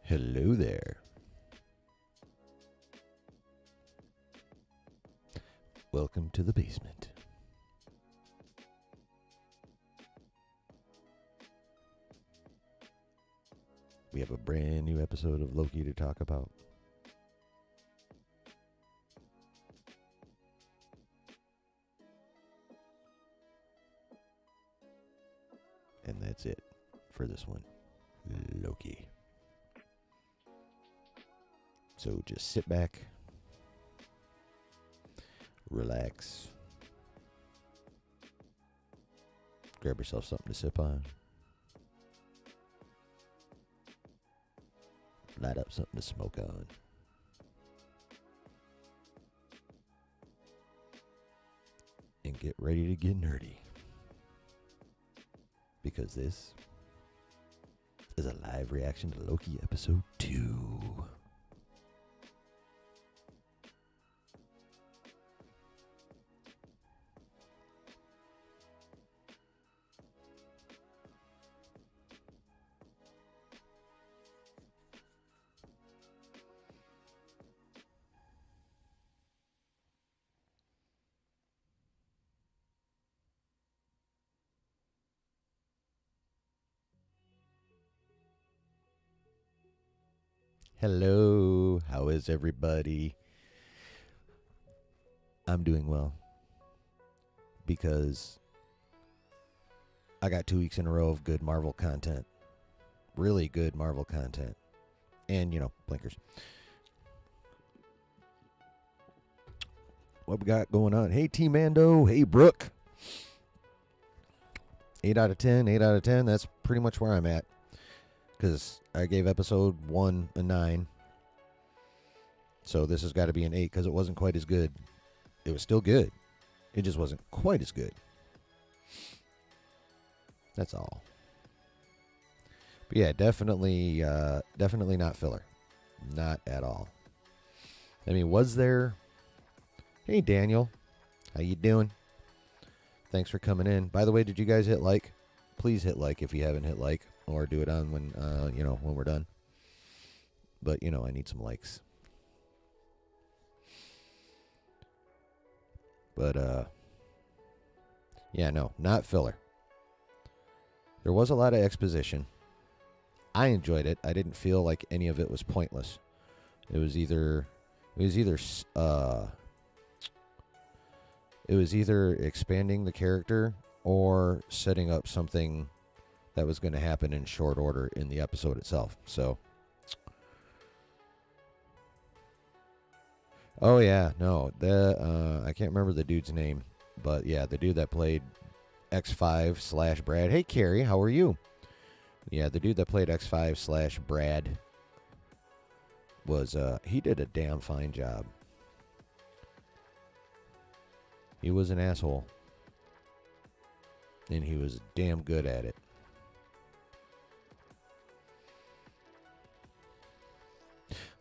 Hello there. Welcome to the basement. We have a brand new episode of Loki to talk about. And that's it for this one. Loki. So just sit back, relax, grab yourself something to sip on, light up something to smoke on. And get ready to get nerdy. Because this is a live reaction to Loki episode 2. Hello, how is everybody? I'm doing well because I got 2 weeks in a row of good Marvel content. Really good Marvel content. And, blinkers. What we got going on? Hey, T-Mando. Hey, Brooke. 8 out of 10, 8 out of 10. That's pretty much where I'm at. Because I gave episode 1 a 9. So this has got to be an 8 because it wasn't quite as good. It was still good. It just wasn't quite as good. That's all. But yeah, definitely not filler. Not at all. I mean, was there... Hey, Daniel. How you doing? Thanks for coming in. By the way, did you guys hit like? Please hit like if you haven't hit like. Or do it on when we're done. But, I need some likes. But, yeah, no, not filler. There was a lot of exposition. I enjoyed it. I didn't feel like any of it was pointless. It was either expanding the character or setting up something that was going to happen in short order in the episode itself. So, oh yeah, no, I can't remember the dude's name, but yeah, the dude that played X5/Brad. Hey, Carrie, how are you? Yeah, the dude that played X5/Brad was he did a damn fine job. He was an asshole, and he was damn good at it.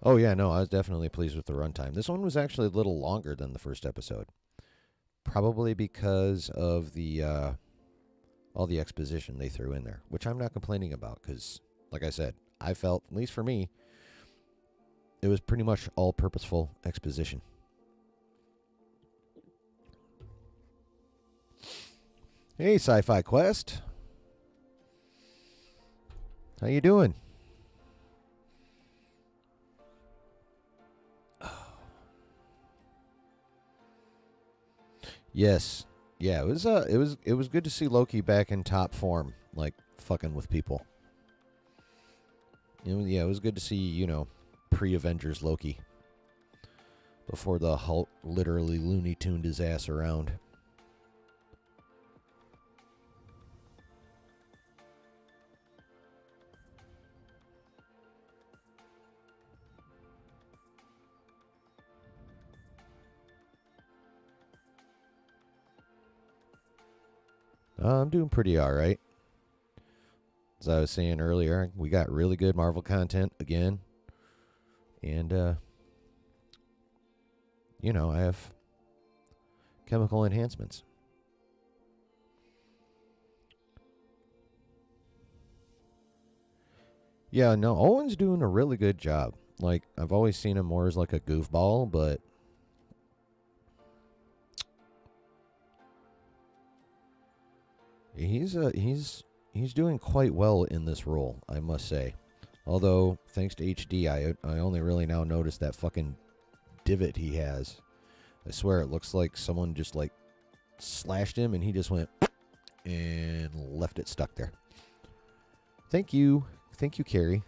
Oh, yeah, no, I was definitely pleased with the runtime. This one was actually a little longer than the first episode. Probably because of the all the exposition they threw in there, which I'm not complaining about because, like I said, I felt, at least for me, it was pretty much all purposeful exposition. Hey, Sci-Fi Quest. How you doing? Yes. Yeah, it was good to see Loki back in top form, like fucking with people. Yeah, it was good to see, pre-Avengers Loki. Before the Hulk literally Looney Tuned his ass around. I'm doing pretty all right. As I was saying earlier, we got really good Marvel content again. And, I have chemical enhancements. Yeah, no, Owen's doing a really good job. Like, I've always seen him more as like a goofball, but he's doing quite well in this role, I must say. Although, thanks to HD, I only really now noticed that fucking divot he has. I swear it looks like someone just like slashed him and he just went and left it stuck there. Thank you. Thank you, Carrie.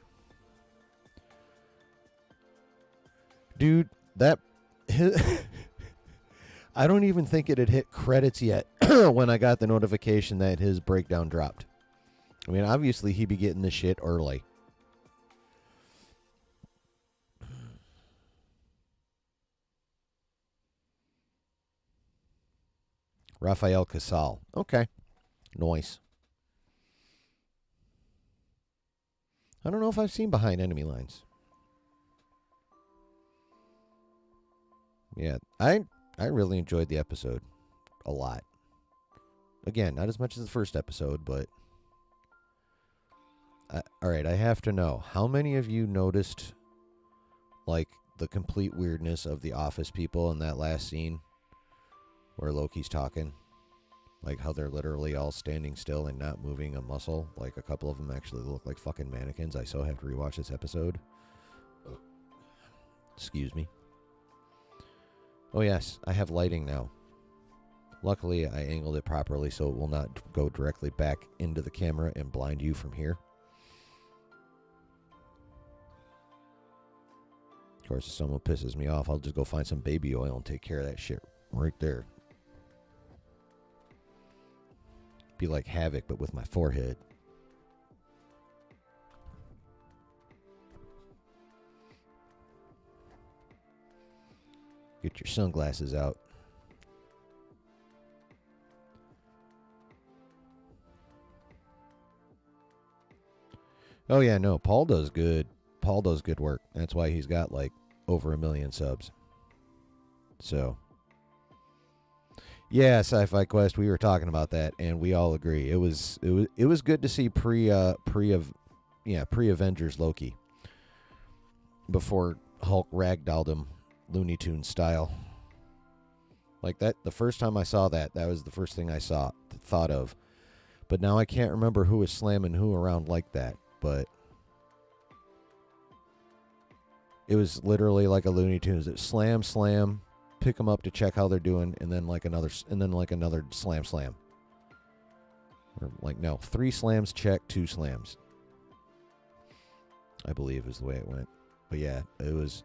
Dude, that I don't even think it had hit credits yet when I got the notification that his breakdown dropped. I mean, obviously he'd be getting this shit early. Rafael Casal. Okay. Nice. I don't know if I've seen Behind Enemy Lines. Yeah, I really enjoyed the episode a lot. Again, not as much as the first episode, but all right, I have to know, how many of you noticed like the complete weirdness of the office people in that last scene where Loki's talking? Like how they're literally all standing still and not moving a muscle. Like a couple of them actually look like fucking mannequins. I so have to rewatch this episode. Excuse me. Oh yes, I have lighting now. Luckily, I angled it properly so it will not go directly back into the camera and blind you from here. Of course, if someone pisses me off, I'll just go find some baby oil and take care of that shit right there. Be like Havoc, but with my forehead. Get your sunglasses out. Oh yeah, no, Paul does good. Paul does good work. That's why he's got like over 1 million subs. So, yeah, Sci-Fi Quest. We were talking about that, and we all agree it was good to see pre-Avengers Loki before Hulk ragdolled him Looney Tunes style. Like that, the first time I saw that was the first thing I thought of. But now I can't remember who was slamming who around like that. But it was literally like a Looney Tunes. It slam, pick them up to check how they're doing, and then like another slam. Or like no, 3 slams check, 2 slams. I believe is the way it went. But yeah,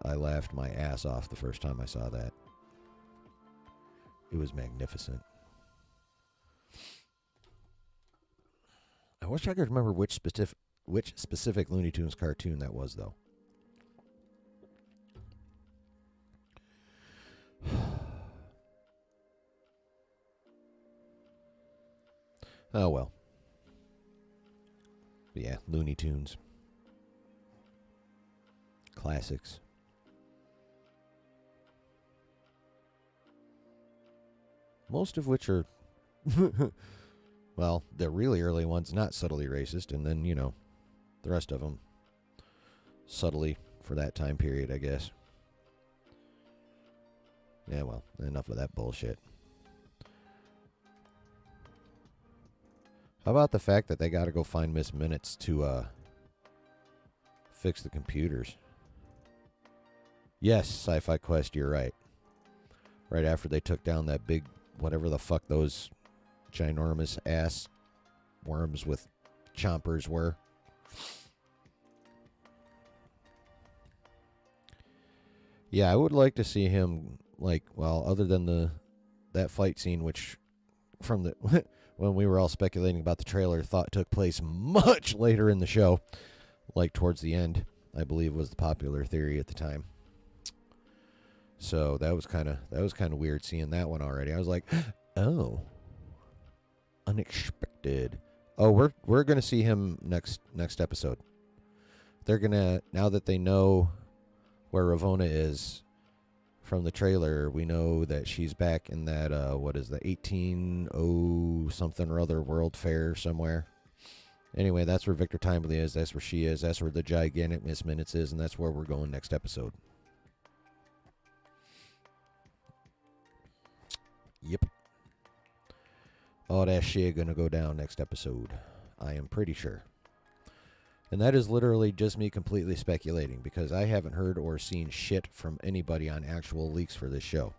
I laughed my ass off the first time I saw that. It was magnificent. I wish I could remember which specific Looney Tunes cartoon that was, though. Oh well. But yeah, Looney Tunes. Classics. Most of which are, well, the really early ones not subtly racist, and then, the rest of them subtly for that time period, I guess. Yeah, well, enough of that bullshit. How about the fact that they got to go find Miss Minutes to fix the computers? Yes, Sci-Fi Quest, you're right. Right after they took down that big, whatever the fuck those ginormous ass worms with chompers were. Yeah, I would like to see him, like, well, other than that fight scene, which from the when we were all speculating about the trailer, thought took place much later in the show, like towards the end, I believe was the popular theory at the time. So that was kind of weird seeing that one already. I was like, oh, unexpected. Oh, we're gonna see him next episode. They're gonna, now that they know where Ravonna is from the trailer, we know that she's back in that what is the 1800 something or other World Fair somewhere, Anyway, that's where Victor Timely is. That's where she is. That's where the gigantic Miss Minutes is, and that's where we're going next episode. Yep. All that shit gonna go down next episode. I am pretty sure. And that is literally just me completely speculating because I haven't heard or seen shit from anybody on actual leaks for this show.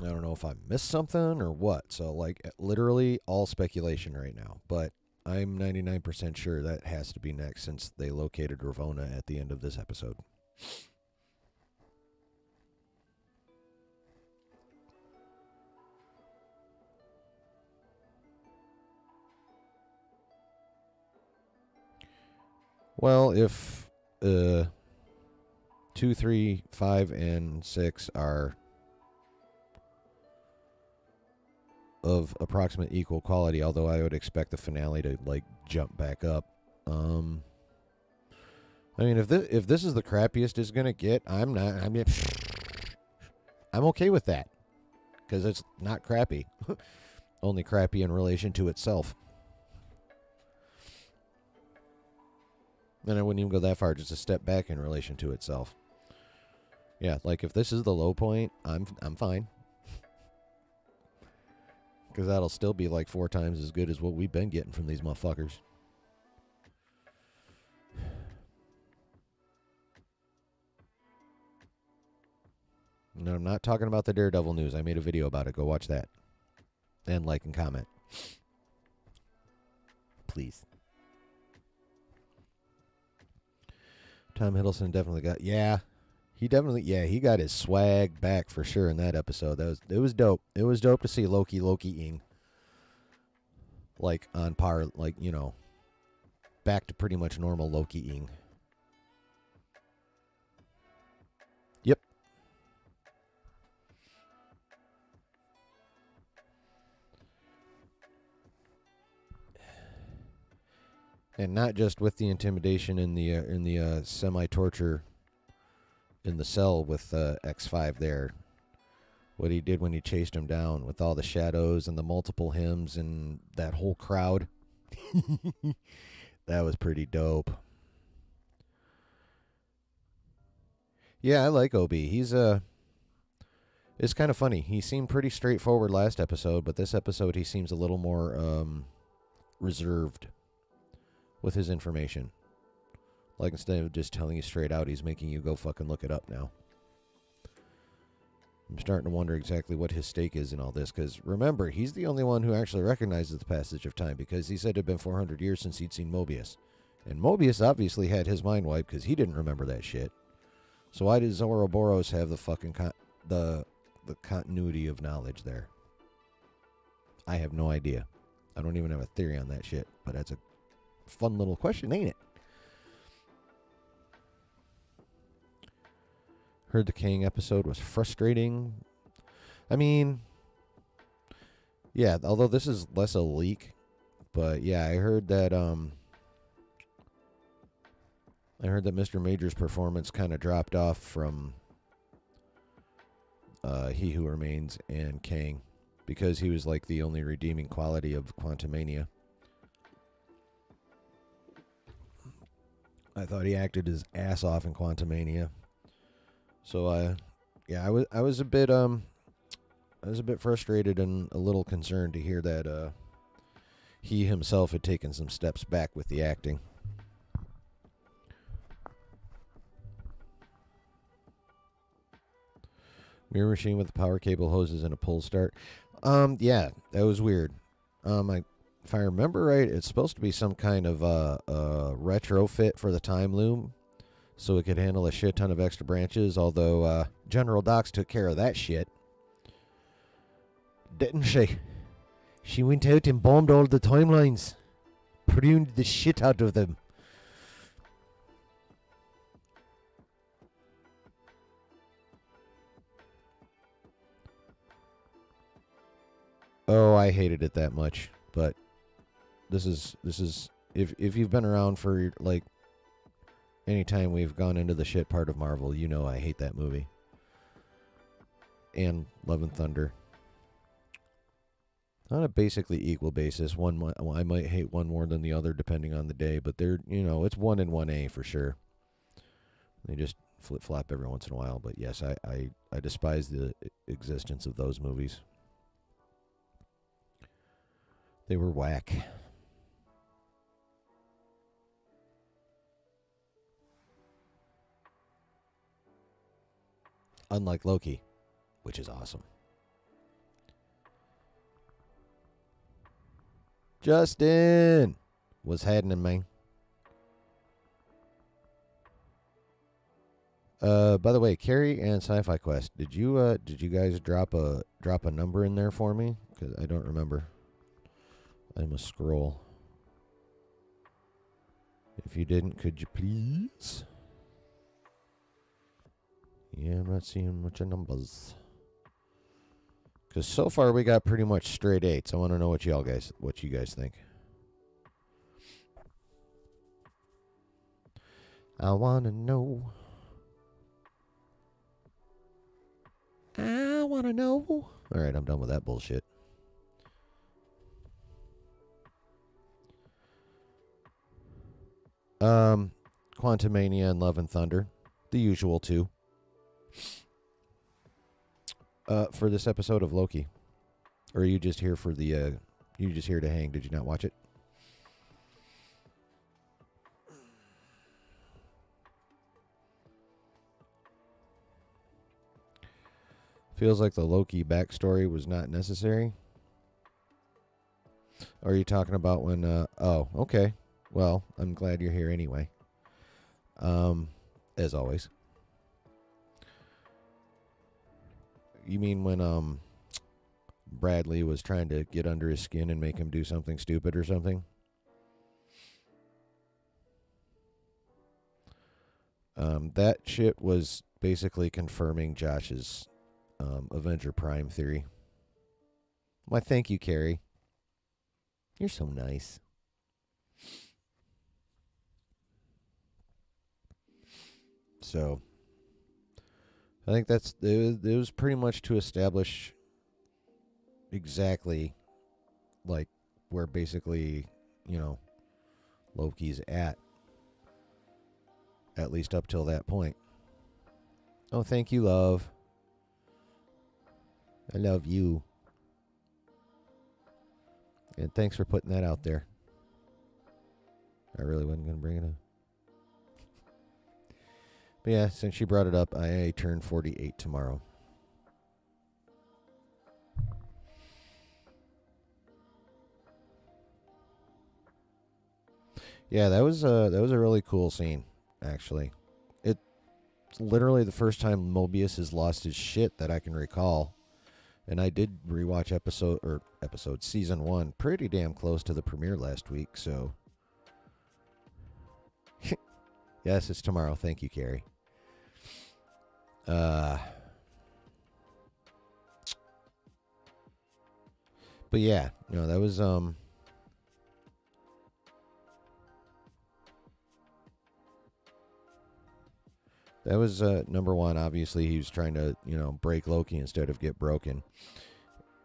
I don't know if I missed something or what. So, like, literally all speculation right now. But I'm 99% sure that has to be next since they located Ravonna at the end of this episode. Well, if 2, 3, 5, and 6 are of approximate equal quality, although I would expect the finale to like jump back up. I mean, if this is the crappiest it's gonna get, I'm okay with that because it's not crappy, only crappy in relation to itself. And I wouldn't even go that far, just a step back in relation to itself. Yeah, like if this is the low point, I'm fine. Because that'll still be like 4 times as good as what we've been getting from these motherfuckers. No, I'm not talking about the Daredevil news. I made a video about it. Go watch that. And like and comment. Please. Tom Hiddleston definitely got... he got his swag back for sure in that episode. It was dope. It was dope to see Loki-ing. Like, on par, like, you know, back to pretty much normal Loki-ing. Yep. And not just with the intimidation in the semi-torture in the cell with X5 there. What he did when he chased him down with all the shadows and the multiple hymns and that whole crowd. That was pretty dope. Yeah, I like OB. He's it's kind of funny. He seemed pretty straightforward last episode, but this episode he seems a little more reserved with his information. Like, instead of just telling you straight out, he's making you go fucking look it up now. I'm starting to wonder exactly what his stake is in all this, because remember, he's the only one who actually recognizes the passage of time, because he said it had been 400 years since he'd seen Mobius. And Mobius obviously had his mind wiped, because he didn't remember that shit. So why does Ouroboros have the fucking the continuity of knowledge there? I have no idea. I don't even have a theory on that shit, but that's a fun little question, ain't it? Heard the Kang episode was frustrating. I mean, yeah, although this is less a leak, but yeah, I heard that Mr. Major's performance kind of dropped off from He Who Remains and Kang because he was like the only redeeming quality of Quantumania. I thought he acted his ass off in Quantumania. So yeah, I was a bit frustrated and a little concerned to hear that he himself had taken some steps back with the acting. Mirror machine with the power cable hoses and a pull start. Yeah, that was weird. If I remember right, it's supposed to be some kind of retrofit for the time loom, so it could handle a shit ton of extra branches. Although General Docs took care of that shit, didn't she? She went out and bombed all the timelines, pruned the shit out of them. Oh, I hated it that much, but this is if you've been around for like any time we've gone into the shit part of Marvel, you know I hate that movie. and Love and Thunder. On a basically equal basis. I might hate one more than the other depending on the day, but they're, it's 1 and 1A for sure. They just flip flop every once in a while, but yes, I despise the existence of those movies. They were whack. Unlike Loki, which is awesome. Justin, what's happening, man? By the way, Carrie and Sci-Fi Quest, did you guys drop a number in there for me? Because I don't remember. I must scroll. If you didn't, could you please? Yeah, I'm not seeing much of numbers. Because so far we got pretty much straight 8s. I want to know what you guys think. I want to know. I want to know. All right, I'm done with that bullshit. Quantumania and Love and Thunder, the usual two. For this episode of Loki, or are you just here for the? You just here to hang? Did you not watch it? Feels like the Loki backstory was not necessary. Or are you talking about when? Oh, okay. Well, I'm glad you're here anyway. As always. You mean when Bradley was trying to get under his skin and make him do something stupid or something? That shit was basically confirming Josh's Avenger Prime theory. Why, thank you, Carrie. You're so nice. So, I think it was pretty much to establish exactly, like, where basically, Loki's at least up till that point. Oh, thank you, love. I love you. And thanks for putting that out there. I really wasn't going to bring it up. But yeah, since she brought it up, I turn 48 tomorrow. Yeah, that was a really cool scene, actually. It's literally the first time Mobius has lost his shit that I can recall. And I did rewatch season 1 pretty damn close to the premiere last week, so yes, it's tomorrow. Thank you, Carrie. But yeah, that was number one. Obviously, he was trying to, break Loki instead of get broken.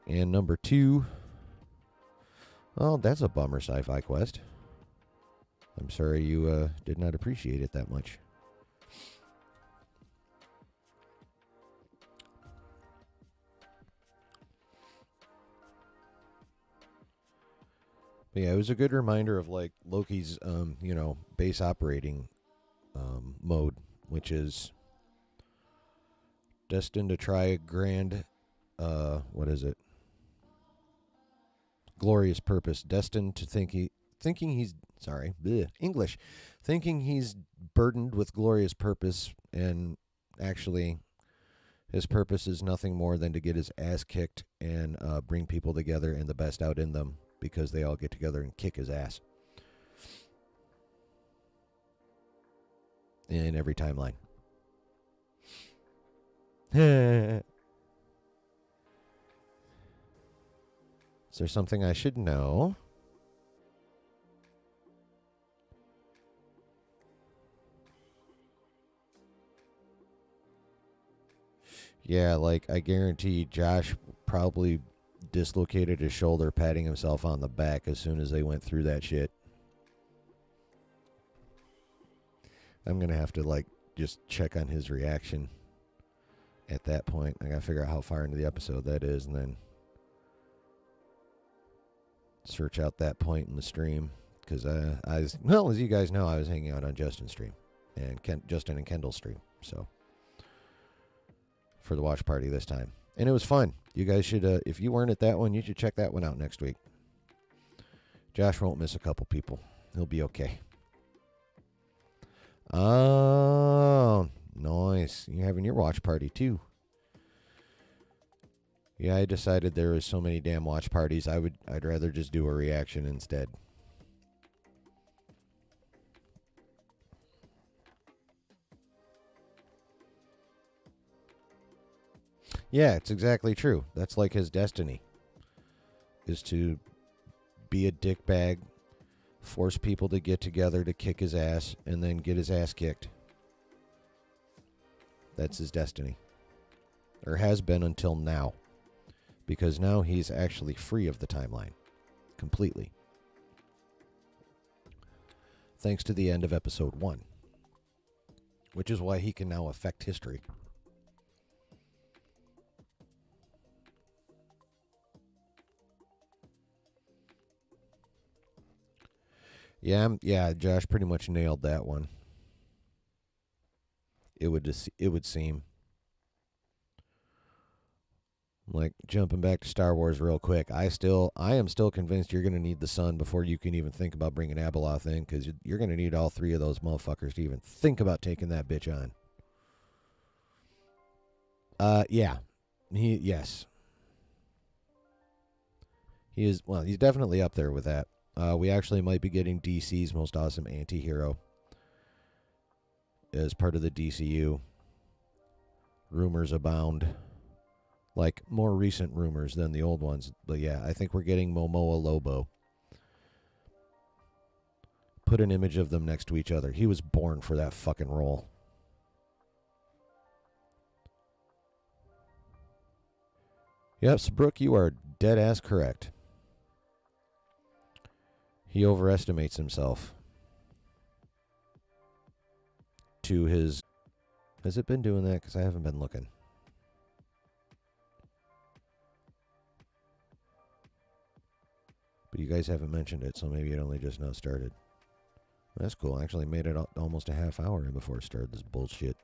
And number 2, well, that's a bummer, Sci-Fi Quest. I'm sorry you did not appreciate it that much. But yeah, it was a good reminder of, like, Loki's, base operating mode, which is destined to try a grand, glorious purpose, destined to thinking he's burdened with glorious purpose, and actually his purpose is nothing more than to get his ass kicked and bring people together and the best out in them, because they all get together and kick his ass in every timeline. Is there something I should know? Yeah, like I guarantee Josh probably dislocated his shoulder patting himself on the back as soon as they went through that shit. I'm going to have to like just check on his reaction at that point. I got to figure out how far into the episode that is and then search out that point in the stream. Because, as you guys know, I was hanging out on Justin's stream and Justin and Kendall's stream. So, for the watch party this time. And it was fun. You guys should, if you weren't at that one, you should check that one out next week. Josh won't miss a couple people. He'll be okay. Oh, nice. You're having your watch party too. Yeah, I decided there was so many damn watch parties. I'd rather just do a reaction instead. Yeah, it's exactly true. That's like his destiny. Is to be a dickbag, force people to get together to kick his ass, and then get his ass kicked. That's his destiny. Or has been until now. Because now he's actually free of the timeline. Completely. Thanks to the end of episode 1. Which is why he can now affect history. Yeah, Josh pretty much nailed that one. It would seem. Like, jumping back to Star Wars real quick, I am still convinced you're going to need the sun before you can even think about bringing Abeloth in, because you're going to need all 3 of those motherfuckers to even think about taking that bitch on. Yeah. Yes. He's definitely up there with that. We actually might be getting DC's most awesome anti-hero as part of the DCU. Rumors abound. Like, more recent rumors than the old ones. But yeah, I think we're getting Momoa Lobo. Put an image of them next to each other. He was born for that fucking role. Yep, so Brooke, you are dead-ass correct. He overestimates himself. To his... Has it been doing that? Because I haven't been looking. But you guys haven't mentioned it, so maybe it only just now started. That's cool. I actually made it almost a half hour before it started this bullshit.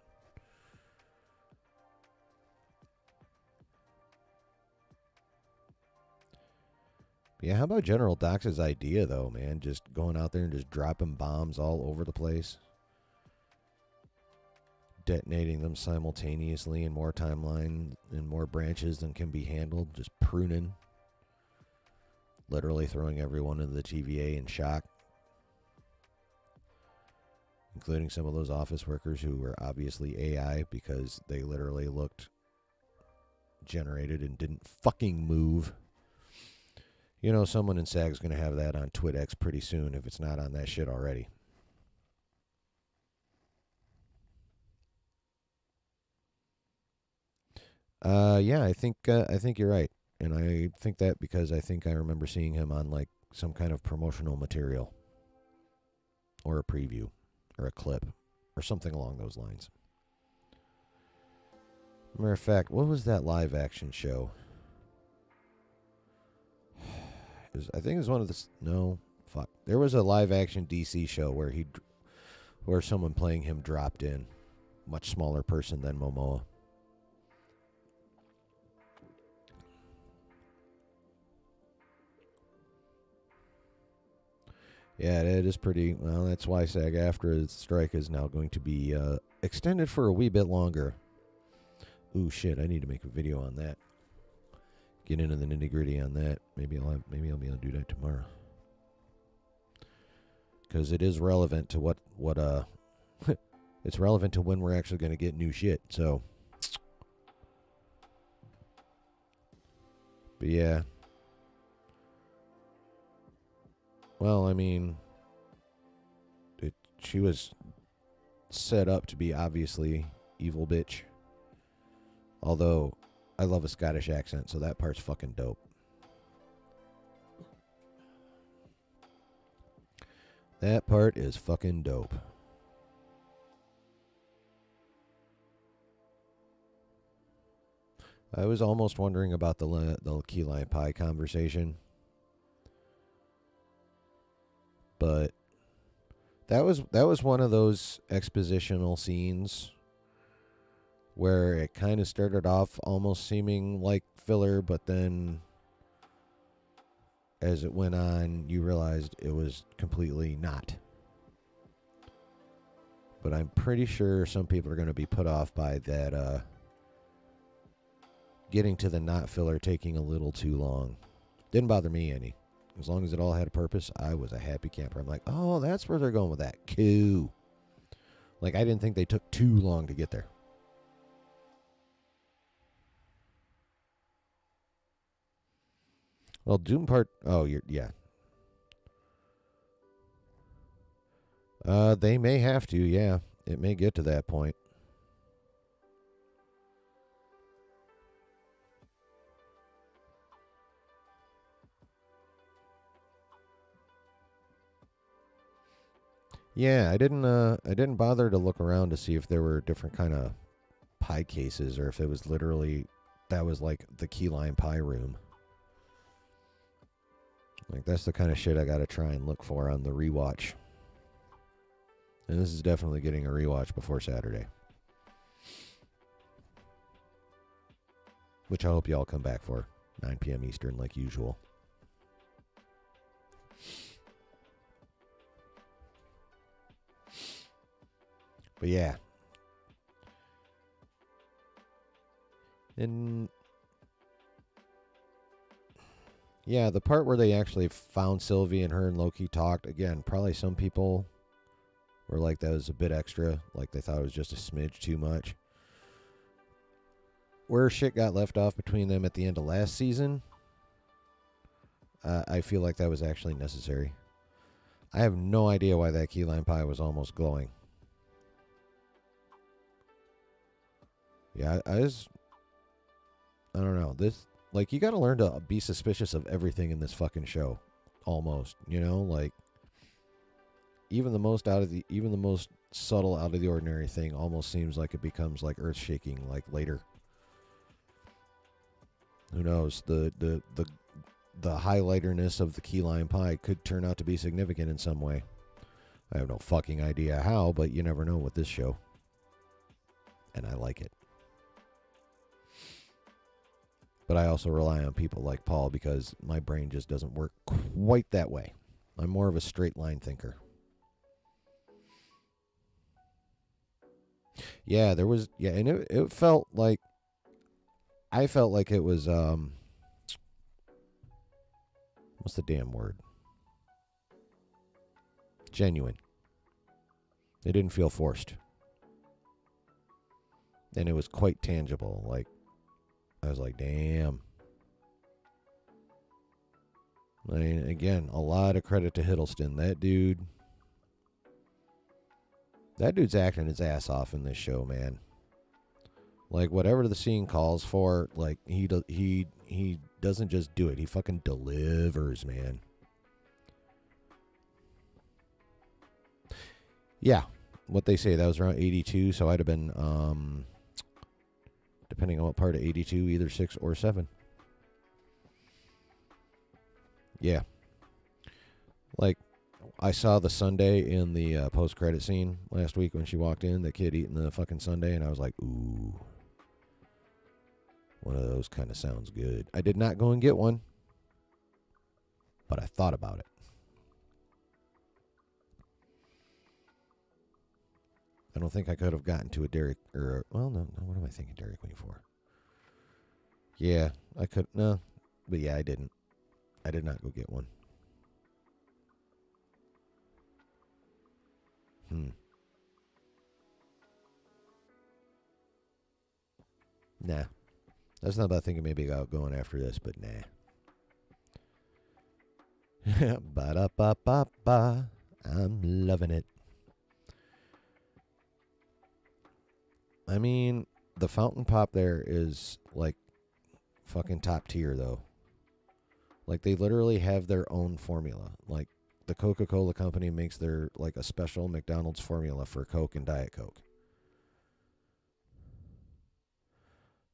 Yeah, how about General Dox's idea, though, man? Just going out there and just dropping bombs all over the place. Detonating them simultaneously in more timeline, in more branches than can be handled. Just pruning. Literally throwing everyone into the TVA in shock. Including some of those office workers who were obviously AI because they literally looked generated and didn't fucking move. You know, someone in SAG's going to have that on TwitX pretty soon if it's not on that shit already. Yeah, I think you're right. And I think that because I think I remember seeing him on like some kind of promotional material or a preview or a clip or something along those lines. Matter of fact, what was that live action show? I think it was one of the... No, fuck. There was a live action DC show where someone playing him dropped in. Much smaller person than Momoa. Yeah, it is pretty... Well, that's why SAG-AFTRA's strike is now going to be extended for a wee bit longer. Ooh, shit, I need to make a video on that. Get into the nitty-gritty on that. Maybe I'll be able to do that tomorrow. Because it is relevant to what it's relevant to when we're actually going to get new shit, so... But yeah... Well, I mean, she was set up to be obviously evil bitch. Although, I love a Scottish accent, so that part's fucking dope. That part is fucking dope. I was almost wondering about the key lime pie conversation, but that was one of those expositional scenes where it kind of started off almost seeming like filler, but then as it went on, you realized it was completely not. But I'm pretty sure some people are going to be put off by that getting to the not filler taking a little too long. Didn't bother me any. As long as it all had a purpose, I was a happy camper. I'm like, oh, that's where they're going with that. Cool. Like, I didn't think they took too long to get there. Well, Doom Part... Oh, yeah. They may have to, yeah. It may get to that point. Yeah, I didn't bother to look around to see if there were different kind of pie cases or if it was literally that was like the key lime pie room. Like that's the kind of shit I got to try and look for on the rewatch. And this is definitely getting a rewatch before Saturday. Which I hope y'all come back for. 9 p.m. Eastern like usual. But yeah. And yeah, the part where they actually found Sylvie and her and Loki talked, again, probably some people were like that was a bit extra. Like they thought it was just a smidge too much. Where shit got left off between them at the end of last season, I feel like that was actually necessary. I have no idea why that key lime pie was almost glowing. Yeah, I don't know. This, like, you got to learn to be suspicious of everything in this fucking show. Almost, you know, like even the most subtle out of the ordinary thing almost seems like it becomes like earth shaking like later. Who knows? The highlighterness of the key lime pie could turn out to be significant in some way. I have no fucking idea how, but you never know with this show. And I like it. But I also rely on people like Paul because my brain just doesn't work quite that way. I'm more of a straight line thinker. Yeah, there was, yeah, and it felt like, I felt like it was, what's the damn word? Genuine. It didn't feel forced. And it was quite tangible. Like, I was like, damn. I mean, again, a lot of credit to Hiddleston. That dude's acting his ass off in this show, man. Like, whatever the scene calls for, like, he doesn't just do it. He fucking delivers, man. Yeah. What they say, that was around 82, so I'd have been, depending on what part of 82, either 6 or 7. Yeah. Like, I saw the sundae in the post-credit scene last week when she walked in, the kid eating the fucking sundae, and I was like, ooh. One of those kind of sounds good. I did not go and get one, but I thought about it. I don't think I could have gotten to a Dairy, or, well, no, what am I thinking Dairy Queen for? Yeah, I could, no, but yeah, I didn't. I did not go get one. Nah. That's not about thinking maybe about going after this, but nah. Ba-da-ba-ba-ba. I'm loving it. I mean, The fountain pop there is like fucking top tier though. Like they literally have their own formula. Like the Coca-Cola company makes their like a special McDonald's formula for Coke and Diet Coke.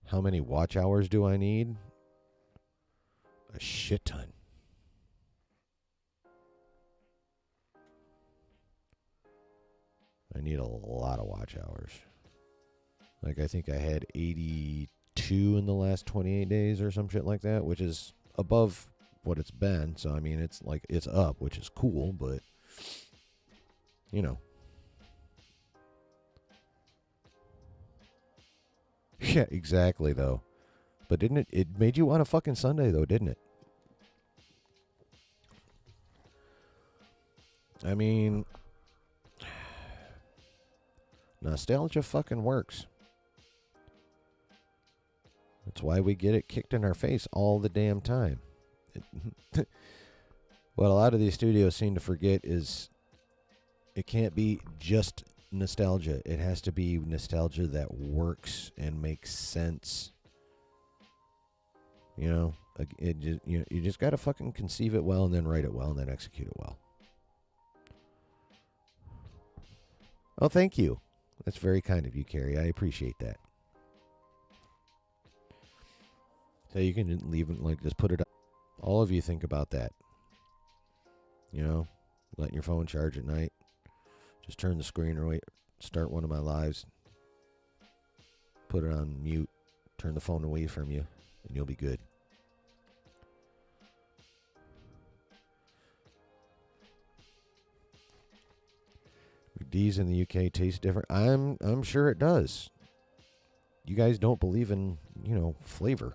How many watch hours do I need? A shit ton. I need a lot of watch hours. Like I think I had 82 in the last 28 days or some shit like that, which is above what it's been. So I mean, it's like it's up, which is cool, but you know. Yeah, exactly though. But didn't it made you want a fucking Sunday though, didn't it? I mean, nostalgia fucking works. That's why we get it kicked in our face all the damn time. What a lot of these studios seem to forget is it can't be just nostalgia. It has to be nostalgia that works and makes sense. You know, it just you just gotta fucking conceive it well and then write it well and then execute it well. Oh, thank you. That's very kind of you, Carrie. I appreciate that. So you can leave it like just put it up. All of you think about that. You know, letting your phone charge at night. Just turn the screen or start one of my lives. Put it on mute. Turn the phone away from you, and you'll be good. McD's in the UK tastes different. I'm sure it does. You guys don't believe in, flavor.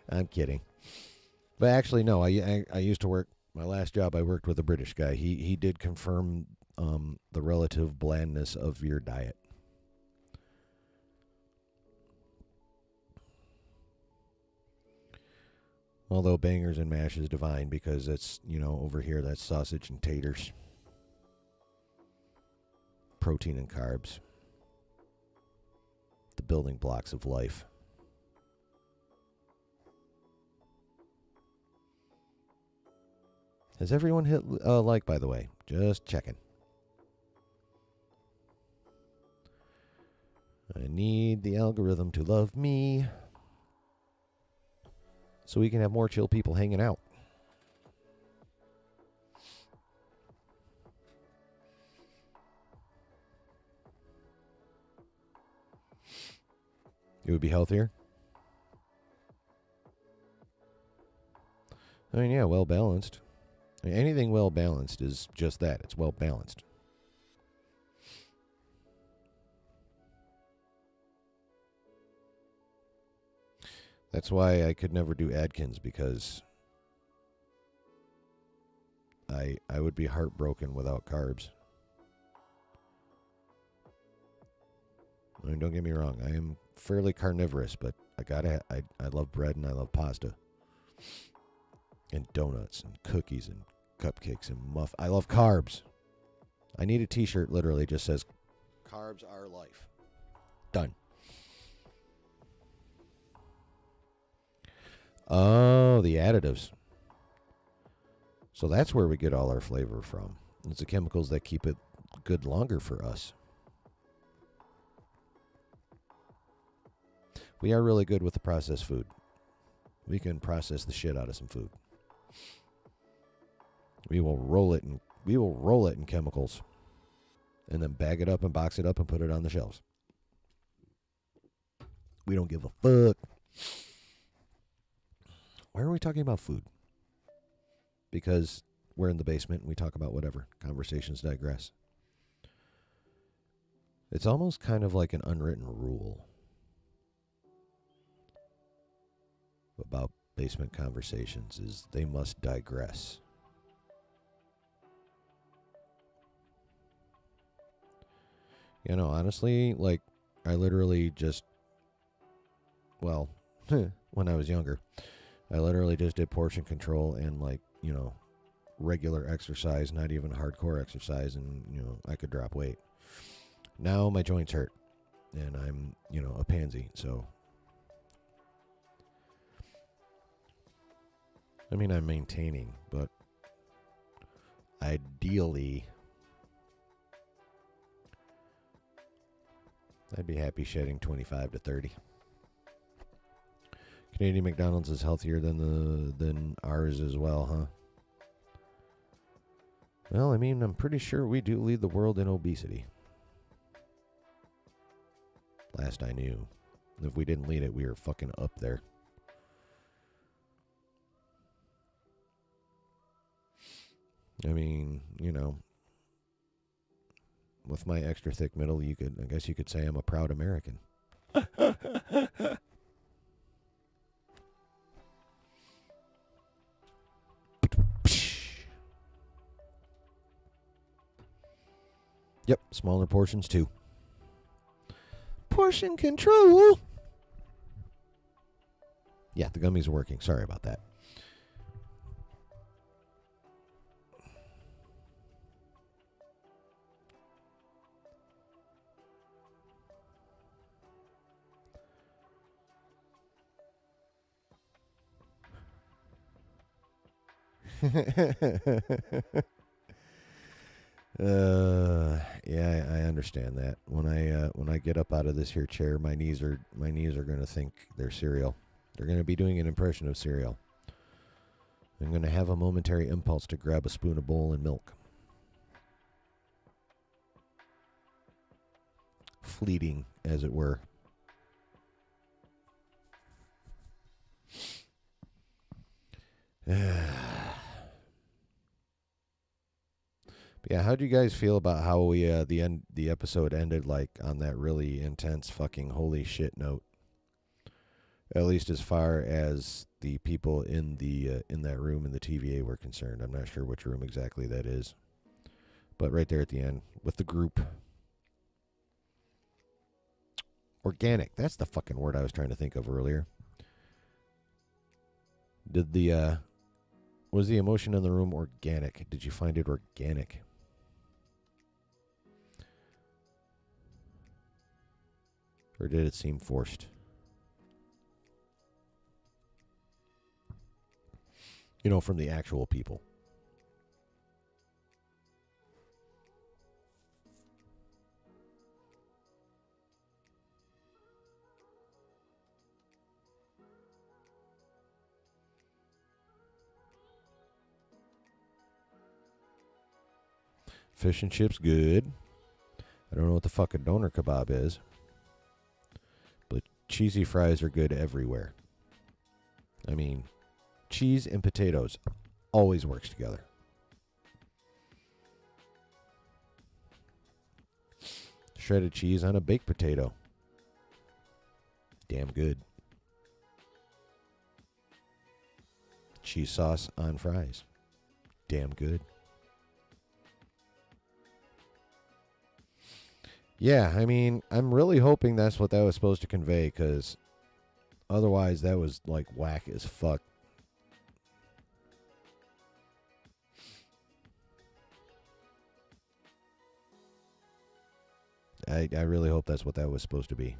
I'm kidding. But actually, no. I used to work. My last job, I worked with a British guy. He did confirm the relative blandness of your diet. Although bangers and mash is divine because it's, over here that's sausage and taters. Protein and carbs. The building blocks of life. Has everyone hit like, by the way? Just checking. I need the algorithm to love me so we can have more chill people hanging out. It would be healthier. I mean, yeah, well balanced. I mean, anything well balanced is just that. It's well balanced. That's why I could never do Atkins because I would be heartbroken without carbs. I mean, don't get me wrong. I am fairly carnivorous, but I love bread and I love pasta. And donuts and cookies and cupcakes and I love carbs. I need a t-shirt literally just says carbs are life. Done. Oh, the additives. So that's where we get all our flavor from. It's the chemicals that keep it good longer for us. We are really good with the processed food. We can process the shit out of some food. We will roll it in chemicals. And then bag it up and box it up and put it on the shelves. We don't give a fuck. Why are we talking about food? Because we're in the basement and we talk about whatever. Conversations digress. It's almost kind of like an unwritten rule about basement conversations is they must digress. Honestly, like, I literally just, well, when I was younger, I literally just did portion control and, like, regular exercise, not even hardcore exercise, and, I could drop weight. Now my joints hurt. and I'm, a pansy. So, I mean, I'm maintaining, but ideally, I'd be happy shedding 25 to 30. Canadian McDonald's is healthier than ours as well, huh? Well, I mean, I'm pretty sure we do lead the world in obesity. Last I knew. If we didn't lead it, we were fucking up there. I mean, with my extra thick middle, I guess you could say I'm a proud American. Yep, smaller portions too. Portion control. Yeah, the gummies are working. Sorry about that. Yeah, I understand that. When I get up out of this here chair, my knees are gonna think they're cereal. They're gonna be doing an impression of cereal. I'm gonna have a momentary impulse to grab a spoon of bowl and milk. Fleeting, as it were. Yeah, how do you guys feel about how we the episode ended like on that really intense fucking holy shit note? At least as far as the people in that room in the TVA were concerned. I'm not sure which room exactly that is, but right there at the end with the group. Organic. That's the fucking word I was trying to think of earlier. Was the emotion in the room organic? Did you find it organic? Or did it seem forced? From the actual people. Fish and chips, good. I don't know what the fuck a doner kebab is. But cheesy fries are good everywhere. I mean, cheese and potatoes always works together. Shredded cheese on a baked potato. Damn good. Cheese sauce on fries. Damn good. Yeah, I mean, I'm really hoping that's what that was supposed to convey, because otherwise that was like whack as fuck. I really hope that's what that was supposed to be.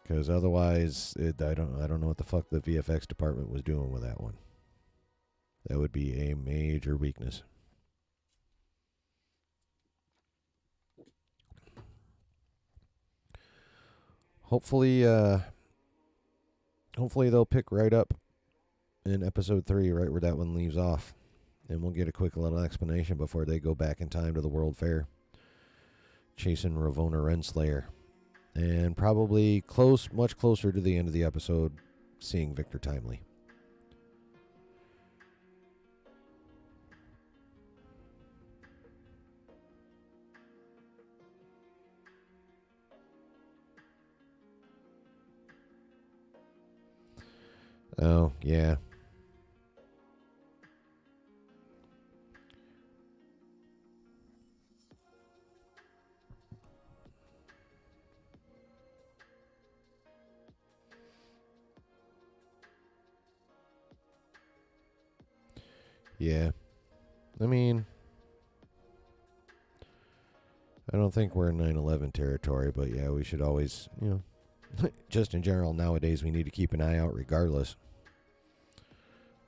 Because otherwise, I don't know what the fuck the VFX department was doing with that one. That would be a major weakness. Hopefully they'll pick right up in episode 3, right where that one leaves off. And we'll get a quick little explanation before they go back in time to the World Fair. Chasing Ravonna Renslayer. And probably much closer to the end of the episode, seeing Victor Timely. Oh, yeah. Yeah. I mean, I don't think we're in 9/11 territory, but yeah, we should always, just in general, nowadays we need to keep an eye out regardless.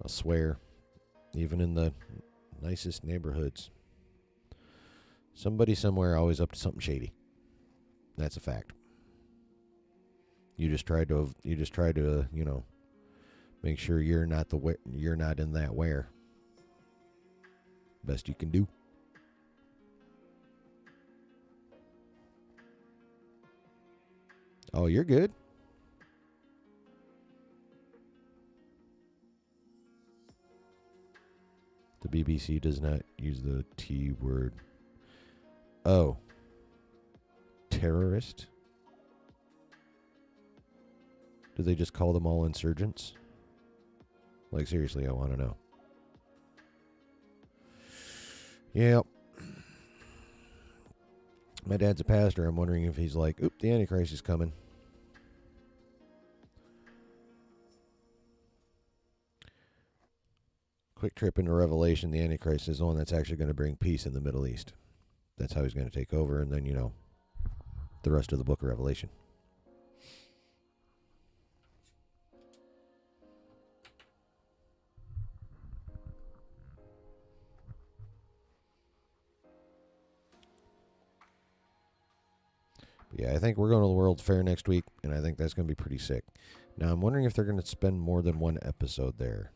I swear, even in the nicest neighborhoods, somebody somewhere always up to something shady. That's a fact. You just try to, make sure you're not in that where. Best you can do. Oh, you're good. The BBC does not use the T word. Oh. Terrorist? Do they just call them all insurgents? Like, seriously, I want to know. Yep. My dad's a pastor. I'm wondering if he's like, oop, the Antichrist is coming. Quick trip into Revelation. The Antichrist is the one that's actually going to bring peace in the Middle East. That's how he's going to take over. And then, the rest of the book of Revelation. But yeah, I think we're going to the World's Fair next week, and I think that's going to be pretty sick. Now, I'm wondering if they're going to spend more than one episode there.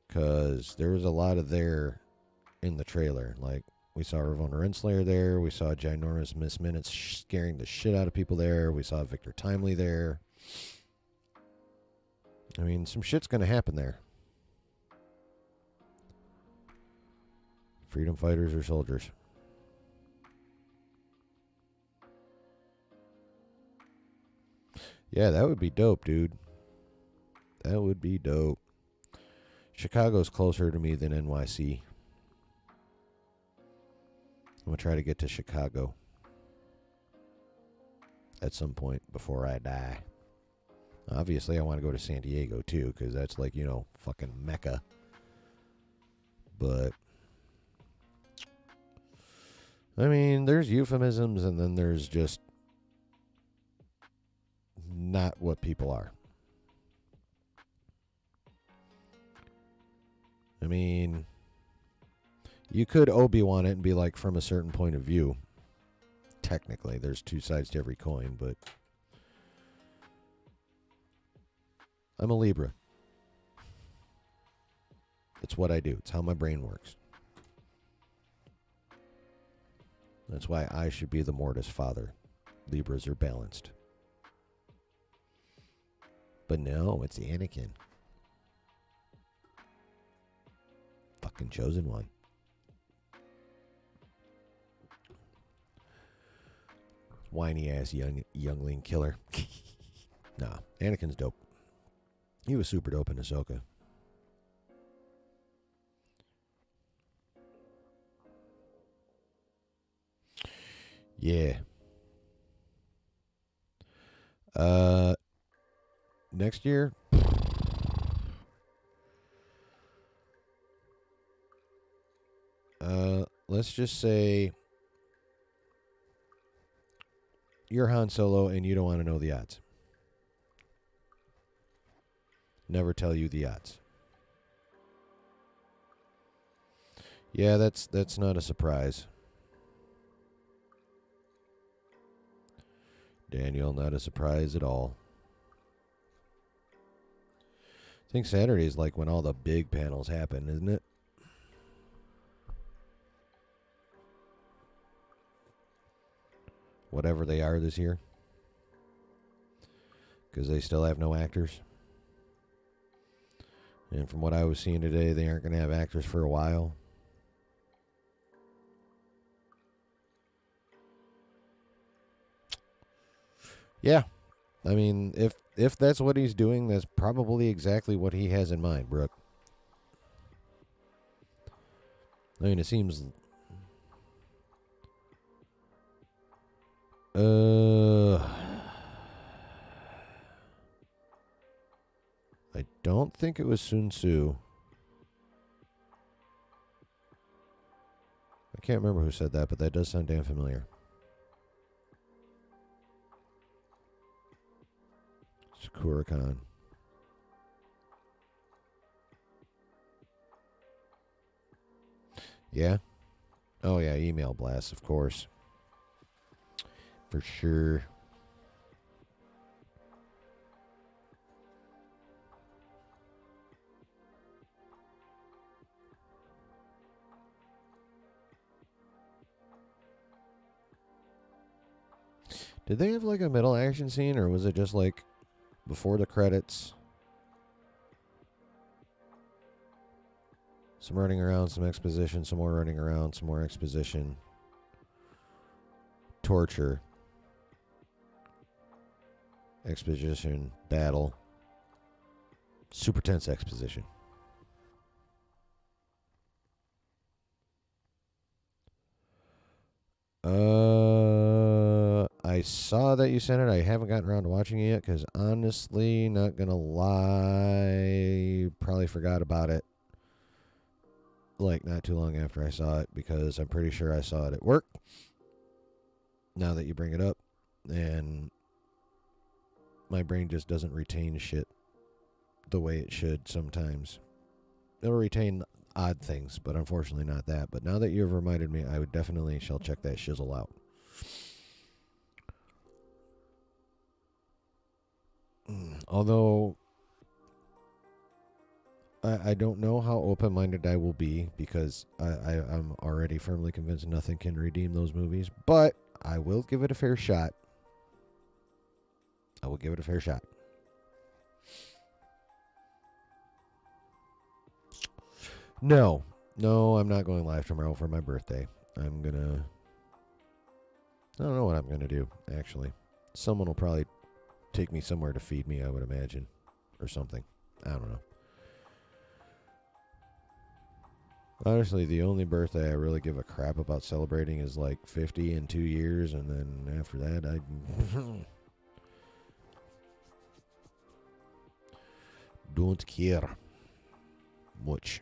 Because there was a lot of there in the trailer. Like, we saw Ravonna Renslayer there. We saw Ginormous Miss Minutes scaring the shit out of people there. We saw Victor Timely there. I mean, some shit's going to happen there. Freedom fighters or soldiers? Yeah, that would be dope, dude. That would be dope. Chicago's closer to me than NYC. I'm going to try to get to Chicago at some point before I die. Obviously, I want to go to San Diego, too, because that's like, fucking Mecca. But, I mean, there's euphemisms, and then there's just not what people are. I mean, you could Obi-Wan it and be like, from a certain point of view. Technically, there's two sides to every coin, but I'm a Libra. It's what I do. It's how my brain works. That's why I should be the Mortis father. Libras are balanced. But no, it's Anakin. Fucking chosen one. Whiny ass youngling killer. Nah, Anakin's dope. He was super dope in Ahsoka. Yeah. Next year, let's just say you're Han Solo and you don't want to know the odds. Never tell you the odds. Yeah, that's not a surprise. Daniel, not a surprise at all. I think Saturday is like when all the big panels happen, isn't it? Whatever they are this year. Because they still have no actors. And from what I was seeing today, they aren't going to have actors for a while. Yeah. I mean, if that's what he's doing, that's probably exactly what he has in mind, Brooke. I mean, it seems... I don't think it was Sun Tzu. I can't remember who said that, but that does sound damn familiar. Sakura Khan. Yeah? Oh, yeah, email blasts, of course. For sure. Did they have like a middle action scene, or was it just like before the credits? Some running around, some exposition, some more running around, some more exposition. Torture. Exposition. Battle. Super tense exposition. I saw that you sent it. I haven't gotten around to watching it yet because honestly, not gonna lie, probably forgot about it. Like not too long after I saw it because I'm pretty sure I saw it at work. Now that you bring it up, and my brain just doesn't retain shit the way it should sometimes. It'll retain odd things, but unfortunately not that. But now that you've reminded me, I would definitely shall check that shizzle out. Although I don't know how open-minded I will be because I'm already firmly convinced nothing can redeem those movies. But I will give it a fair shot. I will give it a fair shot. No, I'm not going live tomorrow for my birthday. I don't know what I'm gonna do, actually. Someone will probably take me somewhere to feed me, I would imagine. Or something. I don't know. Honestly, the only birthday I really give a crap about celebrating is like 50 in 2 years, and then after that, I don't care much.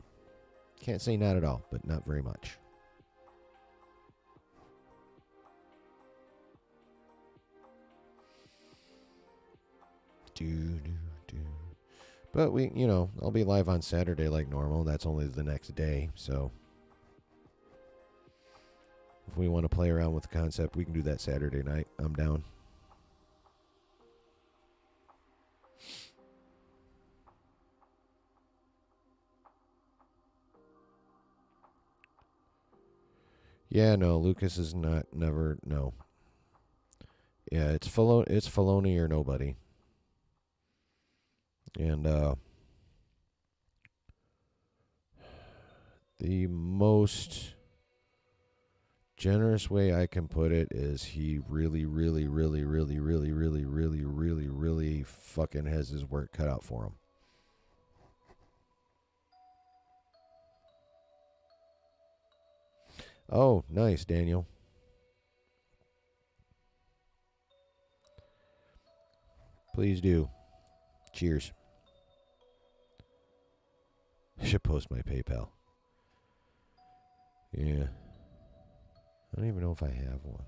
Can't say not at all, but not very much. But I'll be live on Saturday like normal. That's only the next day, so if we want to play around with the concept, we can do that Saturday night. I'm down. Yeah, no, Lucas is no. Yeah, it's Filoni or nobody. And the most generous way I can put it is he really, really, really, really, really, really, really, really, really fucking has his work cut out for him. Oh, nice, Daniel. Please do. Cheers. I should post my PayPal. Yeah. I don't even know if I have one.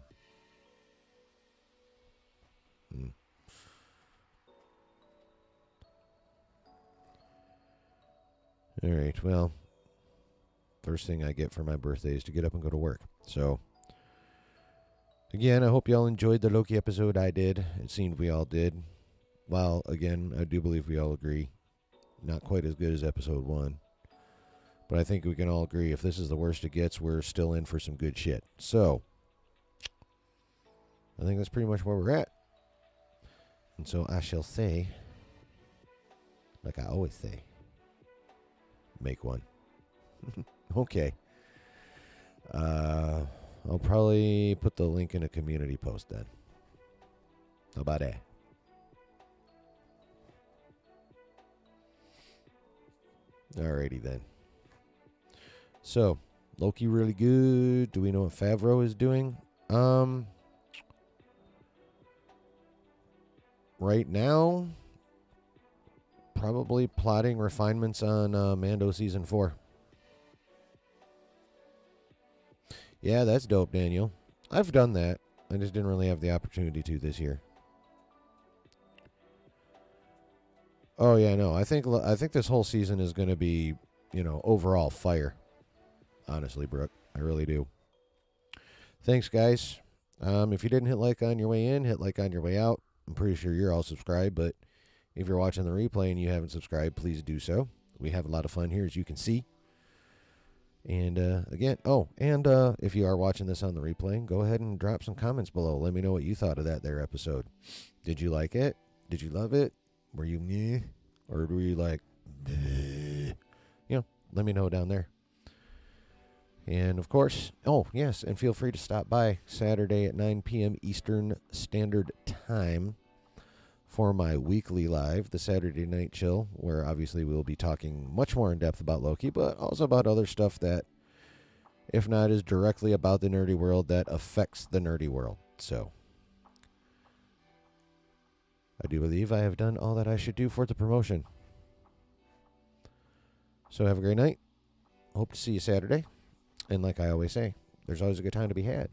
All right, well, first thing I get for my birthday is to get up and go to work. So, again, I hope y'all enjoyed the Loki episode. I did. It seemed we all did. Well, again, I do believe we all agree. Not quite as good as episode 1. But I think we can all agree if this is the worst it gets, we're still in for some good shit. So, I think that's pretty much where we're at. And so I shall say, like I always say, make one. Okay. I'll probably put the link in a community post then. How about that? Alrighty then. So, Loki really good. Do we know what Favreau is doing? Right now, probably plotting refinements on Mando Season 4. Yeah, that's dope, Daniel. I've done that. I just didn't really have the opportunity to this year. Oh yeah, no. I think this whole season is going to be, overall fire. Honestly, Brooke, I really do. Thanks, guys. If you didn't hit like on your way in, hit like on your way out. I'm pretty sure you're all subscribed, but if you're watching the replay and you haven't subscribed, please do so. We have a lot of fun here, as you can see. And again, if you are watching this on the replay, go ahead and drop some comments below. Let me know what you thought of that there episode. Did you like it? Did you love it? Were you meh? Or were you like, bleh? Let me know down there. And of course, yes, and feel free to stop by Saturday at 9 p.m. Eastern Standard Time for my weekly live, the Saturday Night Chill, where obviously we'll be talking much more in depth about Loki, but also about other stuff that, if not is directly about the nerdy world, that affects the nerdy world. So, I do believe I have done all that I should do for the promotion. So have a great night. Hope to see you Saturday. And like I always say, there's always a good time to be had.